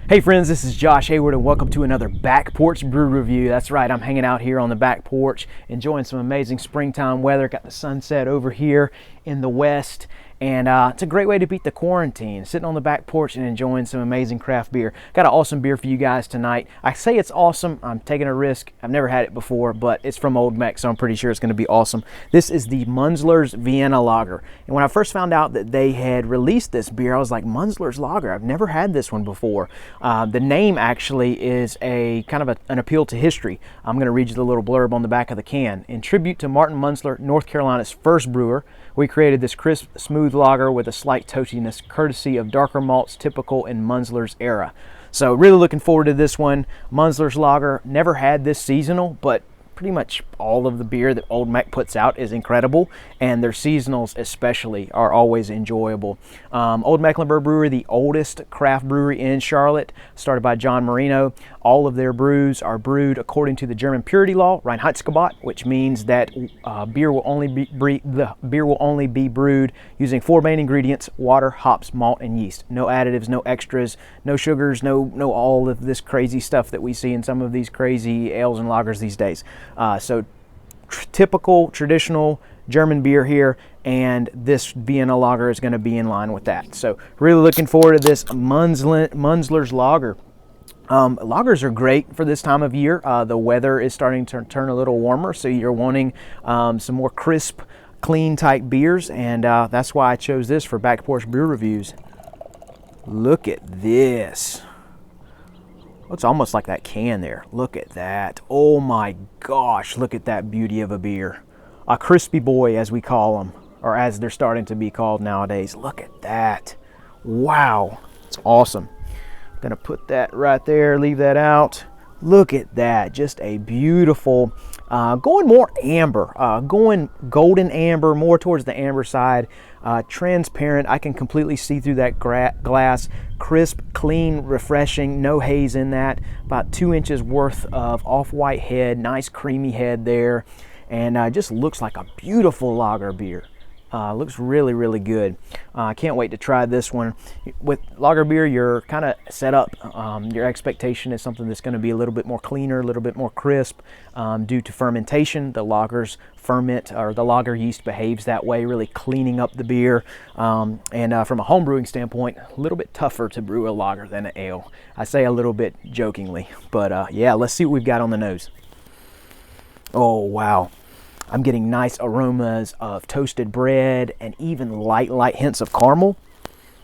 Hey friends, this is Josh Hayward and welcome to another Back Porch Brew Review. That's right, I'm hanging out here on the back porch, enjoying some amazing springtime weather. Got the sunset over here in the west, and it's a great way to beat the quarantine, sitting on the back porch and enjoying some amazing craft beer. Got an awesome beer for you guys tonight. I say it's awesome, I'm taking a risk. I've never had it before, but it's from Olde Meck, so I'm pretty sure it's going to be awesome. This is the Munzler's Vienna Lager, and when I first found out that they had released this beer, I was like, Munzler's Lager? I've never had this one before. The name actually is a kind of an appeal to history. I'm going to read you the little blurb on the back of the can. In tribute to Martin Munzler, North Carolina's first brewer, we created this crisp, smooth lager with a slight toastiness, courtesy of darker malts typical in Munzler's era. So really looking forward to this one. Munzler's Lager, never had this seasonal, but pretty much all of the beer that Olde Meck puts out is incredible, and their seasonals especially are always enjoyable. Old Mecklenburg Brewery, the oldest craft brewery in Charlotte, started by John Marino. All of their brews are brewed according to the German purity law, Reinheitsgebot, which means that beer will only be brewed using four main ingredients: water, hops, malt, and yeast. No additives, no extras, no sugars, no all of this crazy stuff that we see in some of these crazy ales and lagers these days. So typical, traditional German beer here, and this Vienna Lager is going to be in line with that. So really looking forward to this Munzler's Lager. Lagers are great for this time of year. The weather is starting to turn a little warmer, so you're wanting some more crisp, clean type beers, and that's why I chose this for Back Porch Brew Reviews. Look at this. It's almost like that can there. Look at that. Oh my gosh, look at that beauty of a beer. A crispy boy, as we call them, or as they're starting to be called nowadays. Look at that. Wow, it's awesome. I'm gonna put that right there, leave that out. Look at that, just a beautiful, going more amber, going golden amber, more towards the amber side, transparent. I can completely see through that glass. Crisp, clean, refreshing, no haze in that. About 2 inches worth of off-white head, nice creamy head there, and just looks like a beautiful lager beer. Looks really, really good. I can't wait to try this one. With lager beer, you're kind of set up. Your expectation is something that's going to be a little bit more cleaner, a little bit more crisp. Due to fermentation, the lagers ferment, or the lager yeast behaves that way, really cleaning up the beer. And from a home brewing standpoint, a little bit tougher to brew a lager than an ale. I say a little bit jokingly, but yeah, let's see what we've got on the nose. Oh, wow. I'm getting nice aromas of toasted bread and even light hints of caramel.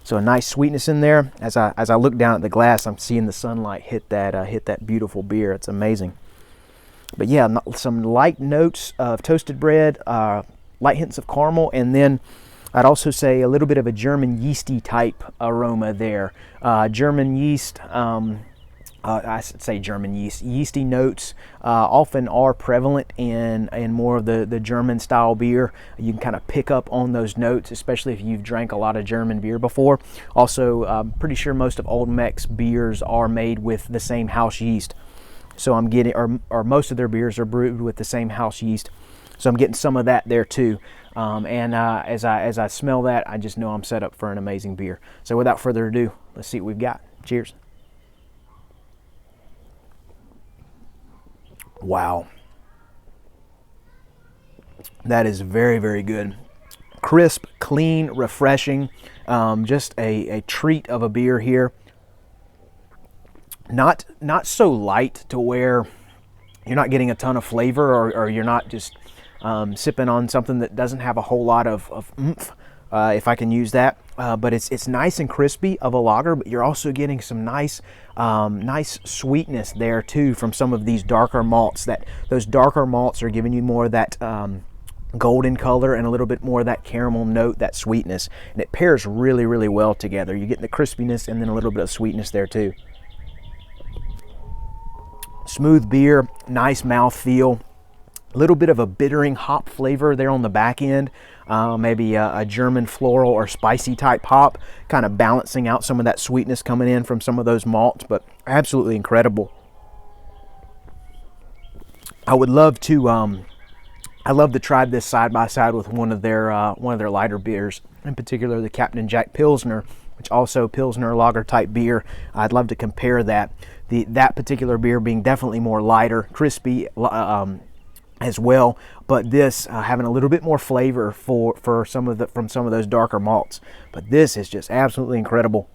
So a nice sweetness in there. As I look down at the glass, I'm seeing the sunlight hit that beautiful beer. It's amazing. But yeah, some light notes of toasted bread, light hints of caramel, and then I'd also say a little bit of a German yeasty type aroma there. German yeast. I say German yeast. Yeasty notes often are prevalent in more of the German style beer. You can kind of pick up on those notes, especially if you've drank a lot of German beer before. Also, I'm pretty sure most of Olde Meck's beers are made with the same house yeast. So I'm getting, or most of their beers are brewed with the same house yeast. So I'm getting some of that there too. As I smell that, I just know I'm set up for an amazing beer. So without further ado, let's see what we've got. Cheers. Wow, that is very, very good. Crisp, clean, refreshing, just a treat of a beer here. Not so light to where you're not getting a ton of flavor, or you're not just sipping on something that doesn't have a whole lot of oomph, if I can use that. But it's nice and crispy of a lager, but you're also getting some nice sweetness there too from some of these darker malts. Those darker malts are giving you more of that golden color and a little bit more of that caramel note, that sweetness, and it pairs really, really well together. You're getting the crispiness and then a little bit of sweetness there too. Smooth beer, nice mouthfeel. A little bit of a bittering hop flavor there on the back end. Maybe a German floral or spicy type hop, kind of balancing out some of that sweetness coming in from some of those malts, but absolutely incredible. I would love to try this side by side with one of their lighter beers, in particular the Captain Jack Pilsner, which also Pilsner lager type beer. I'd love to compare that. That particular beer being definitely more lighter, crispy as well, but this having a little bit more flavor from some of those darker malts. But this is just absolutely incredible.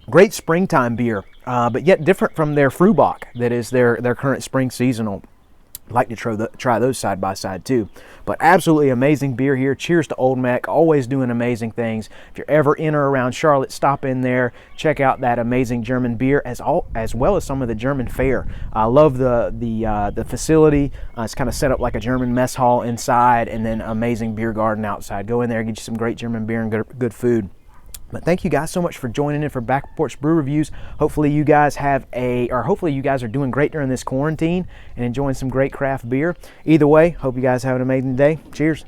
Great springtime beer, but yet different from their Frühbock that is their current spring seasonal. I'd like to try those side by side too. But absolutely amazing beer here. Cheers to Olde Meck, always doing amazing things. If you're ever in or around Charlotte, stop in there, check out that amazing German beer as well as some of the German fare. I love the facility. It's kind of set up like a German mess hall inside, and then amazing beer garden outside. Go in there, get you some great German beer and good food. But thank you guys so much for joining in for Back Porch Brew Reviews. Hopefully you guys hopefully you guys are doing great during this quarantine and enjoying some great craft beer. Either way, hope you guys have an amazing day. Cheers.